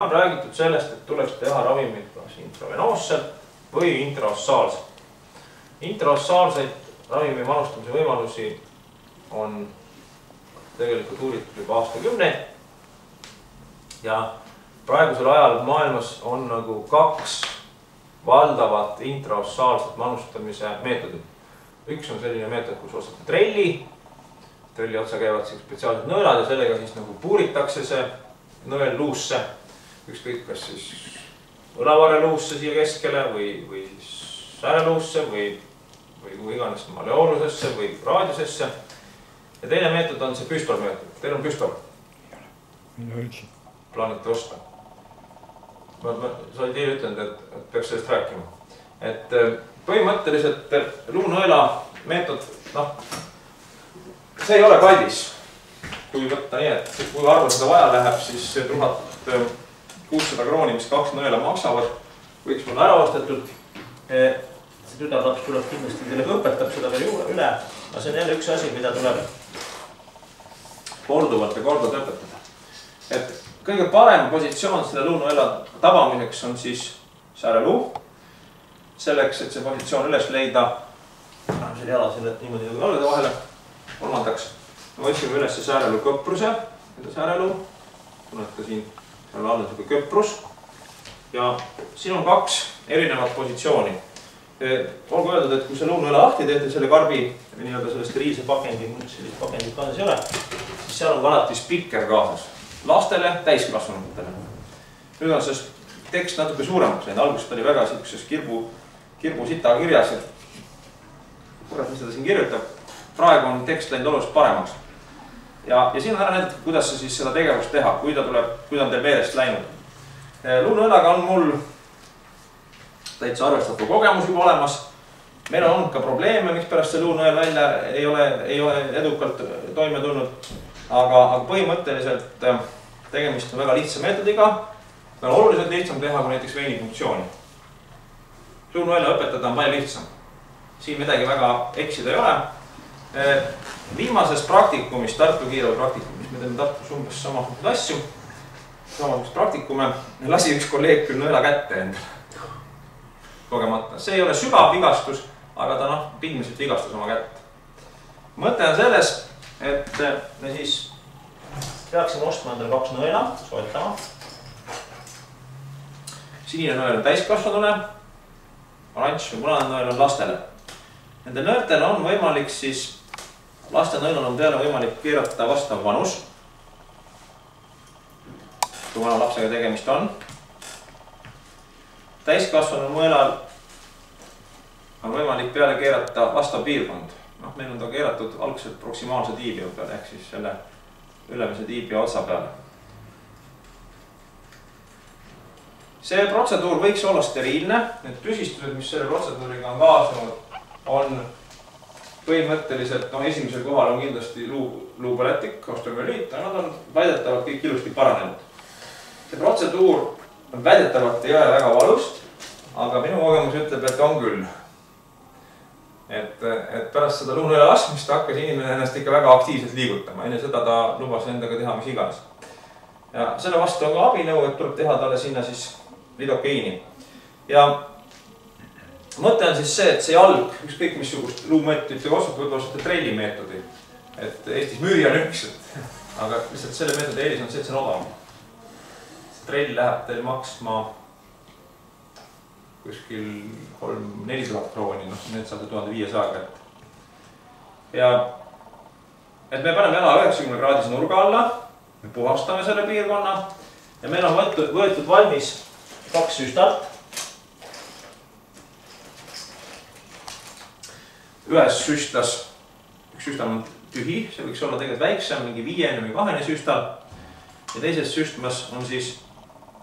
On räägitud sellest, et tuleks teha ravimid kas intravenoosselt või intraossaalselt. Intraossaalseid ravimi manustamise võimalusi on tegelikult uuritud juba aastakümneid. Ja praegusel ajal maailmas on nagu kaks valdavat intraossaalset manustamise meetodit. Üks on selline meetod, kus ostate trelli otsa käivad spetsiaalsed nõelad ja sellega siis nagu puuritakse see nõel luusse. Ükskõik kas siis õlavarreluusse siia keskele või sääreluusse või kui iganes maleoolusesse või raadiusesse. Ja teine meetod on see püstolmeetod. Teil on püstol? Minu üldse. Plaanite osta? Sa olid eile ütlenud, et peaks sellest rääkima. Et põhimõtteliselt luunõela meetod, see ei ole kallis. Kui võtta nii, et kui arvu seda vaja läheb, siis 1600 krooni, mis 2 nõela maksavad, võiks mulle ära ostetud. See tütarlaps tuleb kindlasti teile õpetab seda veel üle, aga see on jälle üks asi, mida tuleb korduvalt õpetada. Et kõige parem positsioon selle luunõela tabamiseks on siis sääreluu. Selleks, et see positsioon üles leida, selle jala selle niimoodi jalgade vahele. Kolmandaks, me otsime üles sääreluu kõpruse, sääreluu, tunnete siin seal all on köprus ja siin on 2 erinevat positsiooni. Olgu öeldud, et kui see luunõela lahti teete selle karbi või selle steriilse pakendi, sellist pakendit kaasas ei ole, siis seal on alati spikker kaasas. Lastele, täiskasvanutele. Nüüd on see tekst natuke suuremaks läinud. Algusest oli väga sellises kirbu sita kirjas. Kurat, mis seda siin kirjutab. Praegu on tekst läinud oluliselt paremaks. Ja siin on ära näidatud, kuidas siis seda tegevust teha, kui ta on teil meelest läinud. Luunõelaga on mul täitsa arvestatav kogemus juba olemas. Meil on olnud ka probleeme, miks pärast see luunõel välja ei ole edukalt toime tulnud. Aga põhimõtteliselt tegemist on väga lihtsa meetodiga. Meil on oluliselt lihtsam teha kui näiteks veini funktsiooni. Luunõela õpetada on palju lihtsam. Siin midagi väga eksida ei ole. Viimases praktikumis, Tartu Kiirabi praktikumis, me teeme Tartus umbes samasugused asju, samasugused praktikume, lasi üks kolleeg küll nõela kätte endale kogemata. See ei ole sügav vigastus, aga ta pigmiselt vigastas oma kätt. Mõte on selles, et me siis peaksime ostma endale 2 nõela, soetama. Sinine nõel on täiskasvanule, oranž või punane nõel on lastele. Nende nõeltel on võimalik siis laste nõelal on peale võimalik keerata vastav vanus, kui vana lapsega tegemist on. Täiskasvanu nõelal on võimalik peale keerata vastav piirkond. Meil on ta keeratud algselt proksimaalse tiibia peale, ehk siis selle ülemise tiibia otsa peale. See protseduur võiks olla steriilne. Need tüsistused, mis selle protseduuriga on kaasanud, on põhimõtteliselt, esimesel kohal on kindlasti luupõletik, osteomüeliit, aga nad on väidetavalt kõik ilusti paranenud. See protseduur väidetavalt ei ole väga valust, aga minu kogemus ütleb, et on küll. Et pärast seda luunõela laskmist hakkas inimene ennast ikka väga aktiivselt liigutama. Enne seda ta lubas endaga teha mis iganes. Ja selle vastu on ka abinõu, et tuleb teha talle sinna siis lidokeiini. Ja mõte on siis see, et see jalg, ükskõik missugust luumeetodit või ostate trelli meetodi. Et Eestis müüri on üks, aga lihtsalt selle meetodi eelis on see, et see on odavam. See trell läheb teil maksma kuskil 3-4 krooni, need saate 1500 kätte. Ja et me paneme jala 90 kraadise nurga alla, me puhastame selle piirkonna ja meil on võetud valmis 2 süstalt. Ühes süstlas, üks süstal on tühi, see võiks olla tegelikult väiksem, mingi 5 või 2 süstal. Ja teises süstmas on siis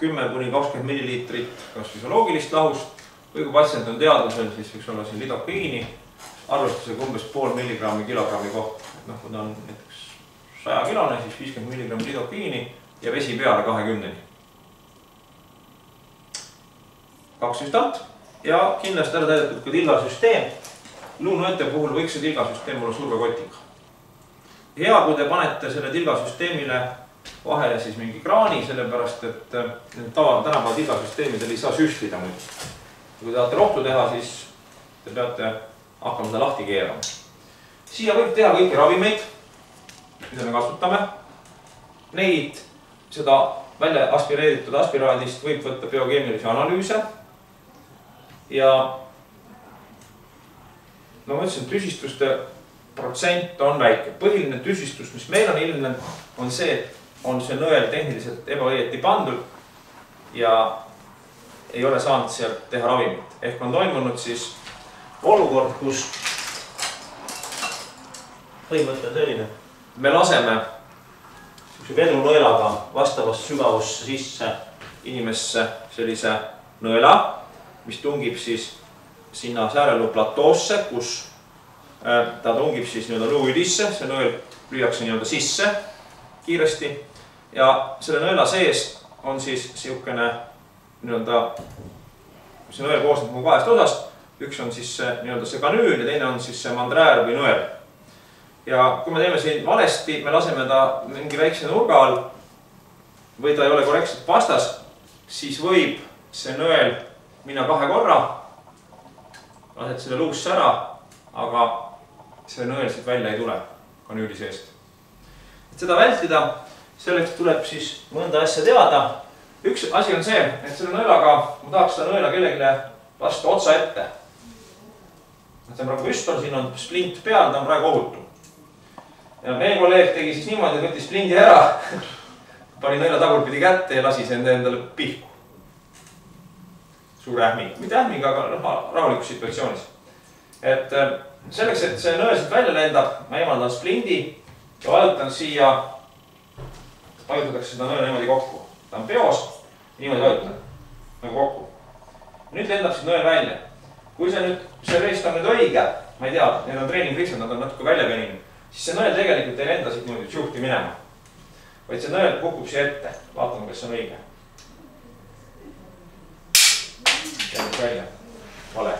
10–20 milliliitrit kas füsioloogilist lahust või kui patsient on teadvusel, siis võiks olla siin lidokeiini arvestusega umbes 0,5 milligrammi kilogrammi kohta. Kui ta on näiteks 100 kilone, siis 50 milligrammi lidokeiini ja vesi peale 20-ni. 2 süstalt ja kindlasti ära täidetud ka tilgasüsteem. Luunõelte puhul võiks see tilgasüsteem olla survekotiga. Hea, kui te panete selle tilgasüsteemile vahele siis mingi kraani, sellepärast et tänapäeva tigasüsteemidel ei saa süstida muidu. Kui tahate rohtu teha, siis te peate hakkama seda lahti keerama. Siia võib teha kõiki ravimeid, mida me kasutame. Neid, seda välja aspireeritud aspiraadist võib võtta biokeemilisi analüüse. Ja no ma ütlesin, tüsistuste protsent on väike. Põhiline tüsistus, mis meil on ilmnenud, on see nõel tehniliselt ebaõieti pandud ja ei ole saanud sealt teha ravimit. Ehk on toimunud siis olukord, kus põhimõte on selline. Me laseme vedrunõelaga vastavast sügavusse sisse inimesse sellise nõela, mis tungib siis sinna sääreluu platoosse, kus ta tungib siis luuüdisse, see nõel lüüakse sisse kiiresti ja selle nõela sees on siis siukene see nõel koosneb kahest osast. Üks on siis see kanüül ja teine on siis see mandräär või nõel. Ja kui me teeme siin valesti, me laseme ta mingi väikse nurga all või ta ei ole korrektselt vastas, siis võib see nõel minna 2 korra, lased selle luusse ära, aga see nõel siit välja ei tule kanüüli seest. Seda vältida, selleks tuleb siis mõnda asja teada. Üks asi on see, et selle nõelaga, ma tahaks seda nõela kellegile lasta otsa ette. See on praegu püstol, siin on splint peal, ta on praegu ohutu. Ja meie kolleeg tegi siis niimoodi, võttis splindi ära, pani nõela tagurpidi kätte ja lasi see endale pihku. Suur ähming. Mitte ähming, aga rahulikus situatsioonis. Et selleks, et see nõel siit välja lendab, ma eemaldan splindi ja vajutan siia, vajutatakse seda nõela niimoodi kokku. Ta on peos, niimoodi vajutan, nagu kokku. Nüüd lendab siit nõel välja. Kui see reist on nüüd õige, ma ei tea, need on treeningriksad, nad on natuke välja veninud, siis see nõel tegelikult ei lenda siit niimoodi tšuhti minema. Vaid see nõel kukub siia ette. Vaatame, kas see on õige. Jäänud välja. Vale.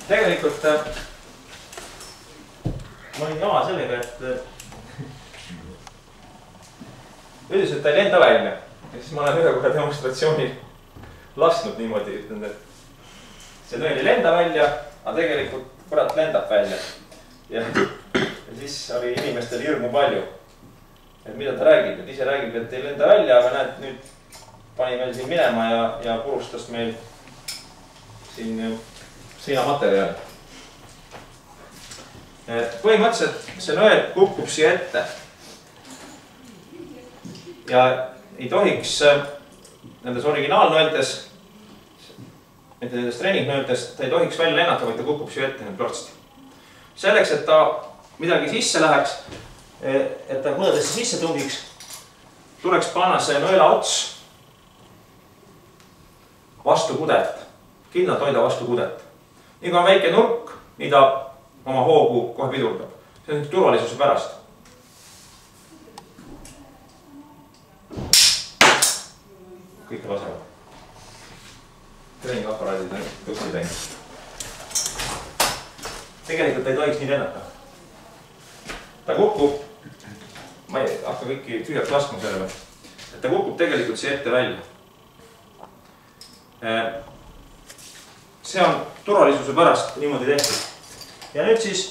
Tegelikult ma olin jama sellega, et ütles, et ta ei lenda välja. Ja siis ma olen ühe korra demonstratsioonil lasknud niimoodi, ütlen, et see nõel ei lenda välja, aga tegelikult kurat lendab välja. Ja siis oli inimestel hirmu palju. Et mida ta räägib, et ise räägib, et ei lenda välja, aga näed, nüüd pani meil siin minema ja purustas meil siin seinamaterjali. Põhimõtteliselt see nõel kukub siia ette. Ja ei tohiks nendes originaalnõeltes, mitte nendes treeningnõeltes, ta ei tohiks välja lennata, vaid ta kukub siia ette nüüd plotsti. Selleks, et ta midagi sisse läheks, et ta kudedesse sisse tungiks, tuleks panna see nõela ots vastu kudet. Kindlalt hoida vastu kudet. Nii kui on väike nurk, nii ta oma hoogu kohe pidurdab. See on turvalisuse pärast. Kõike lasevad. Treeningaparaadid on tõksi teinud. Tegelikult ei tohiks nii lennata. Ta kukub, ma ei hakka kõiki tühjaks laskma selle, et ta kukub tegelikult siia ette välja. See on turvalisuse pärast niimoodi tehtud. Ja nüüd siis,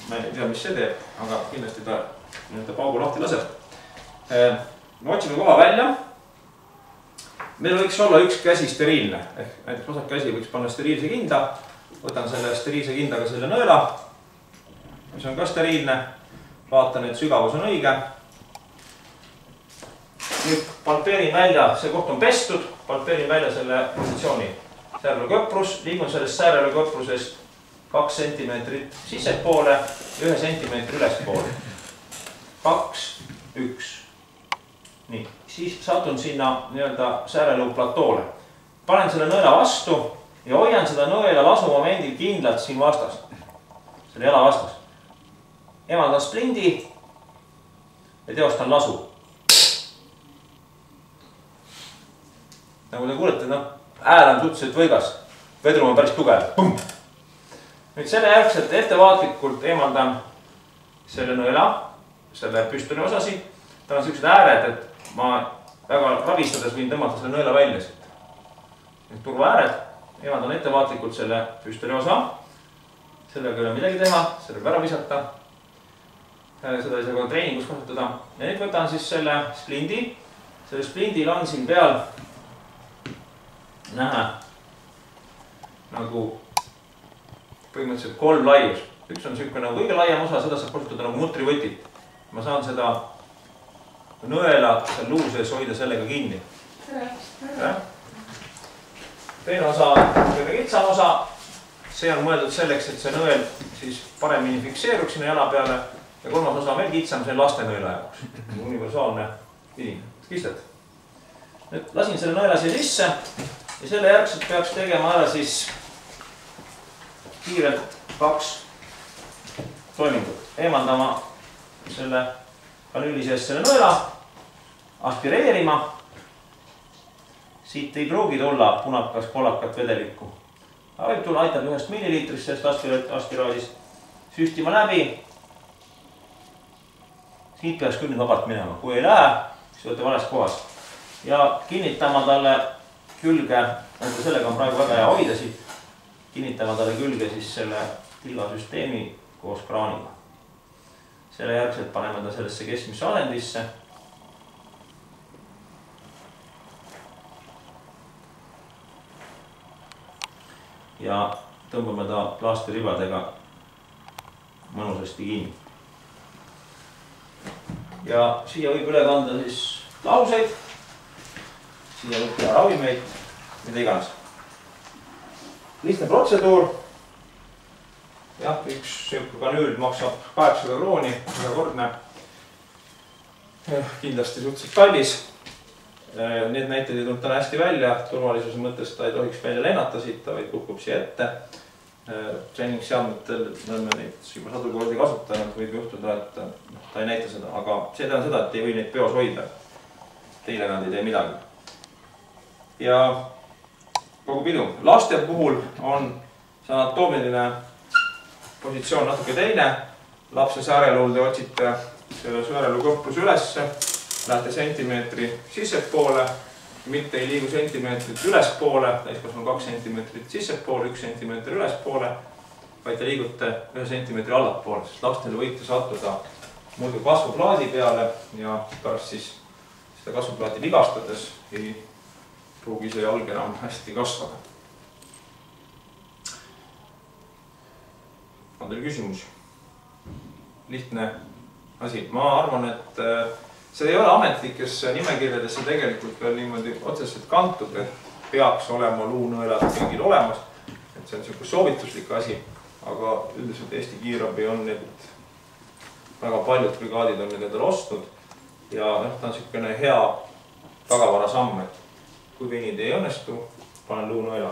ma ei tea, mis see teeb, aga kindlasti ta paugu lahti laseb. Me otsime koha välja. Meil võiks olla üks käsi steriilne. Näiteks vasak käsi võiks panna steriilse kinda. Võtan selle steriilse kindaga selle nõela, mis on ka steriilne. Vaatan, et sügavus on õige. Nüüd palpeerin välja, see koht on pestud. Palpeerin välja selle positsiooni. Säärelu köprus, liigun sellest säärelu köprusest 2 sentimeetrit sissepoole, 1 sentimeetri ülespoole. 2, 1. Nii, siis satun sinna säärelu platoole. Panen selle nõela vastu ja hoian seda nõela lasumomendil kindlalt siin vastas. Selle jala vastas. Emaldan splindi ja teostan lasu. Nagu te kuulete, ääl on suhteliselt võigas. Vedrum on päris tugev. Pum! Nüüd selle järgselt ettevaatlikult eemaldan selle nõela, selle püstoli osasi. tal on siuksed ääred, et ma väga rabistades võin tõmmata selle nõela välja siit. Need turvaääred, eemaldan ettevaatlikult selle püstoli osa. Sellega ei ole midagi teha, sellega ära visata. Seda ei saa ka treeningus kasutada. Ja nüüd võtan siis selle splindi. Selle splindil on siin peal näha nagu põhimõtteliselt 3 laius. Üks on siuke nagu kõige laiem osa, seda saab kasutada nagu mutrivõtit. Ma saan seda nõela seal luu sees hoida sellega kinni. Teine osa on kõige kitsam osa. See on mõeldud selleks, et see nõel siis paremini fikseeruks sinna jala peale. Ja kolmas osa on veel kitsam, see on laste nõela jaoks. Universaalne vidin. Kistet. Nüüd lasin selle nõela siia sisse ja selle järgselt peaks tegema ära siis kiirelt 2 toimingut. Eemaldama selle kanüüli sees selle nõela, aspireerima. Siit ei pruugi tulla punakas kollakat vedelikku. Aga võib tulla, aitab 1 milliliitrist sellest aspiraadist. Süstima läbi. Siit peaks küll nüüd vabalt minema. Kui ei lähe, siis olete vales kohas. Ja kinnitama talle külge, sellega on praegu väga hea hoida siit, kinnitama talle külge siis selle tilgasüsteemi koos kraaniga. Selle järgselt paneme ta sellesse keskmisse asendisse. Ja tõmbame ta plaasteribadega mõnusasti kinni. Ja siia võib üle kanda siis lauseid, siia võib teha ravimeid, mida iganes. Lihtne protseduur. Jah, üks siuke kanüül maksab 800 krooni, väga kordne. Kindlasti suhteliselt kallis. Need näited ei tulnud täna hästi välja, turvalisuse mõttes ta ei tohiks välja lennata siit, ta vaid kukub siia ette. Treeningseadmetel oleme neid juba sadu kordi kasutanud, võib juhtuda, et ta ei näita seda, aga see tähendab seda, et ei või neid peos hoida. Teile nad ei tee midagi. Ja kogu pidu. Laste puhul on see anatoomiline positsioon natuke teine. Lapse sääreluul te otsite selle sääreluu kõhkluse ülesse. Lähete sentimeetri sissepoole, mitte ei liigu sentimeetrit ülespoole, täiskasvanu 2 sentimeetrit sissepoole, 1 sentimeetri ülespoole, vaid te liigute 1 sentimeetri allapoole, sest lastel võite sattuda muidu kasvuplaadi peale ja pärast siis seda kasvuplaati vigastades ei pruugi see jalg enam hästi kasvada. On teil küsimusi? Lihtne asi. Ma arvan, et see ei ole ametlikesse nimekirjadesse tegelikult veel niimoodi otseselt kantud, et peaks olema luunõelad kõigil olemas. Et see on selline soovituslik asi, aga üldiselt Eesti Kiirabi on need väga paljud brigaadid on need endale ostnud ja ta on selline hea tagavara samm, et kui venid ei õnnestu, panen luunõela.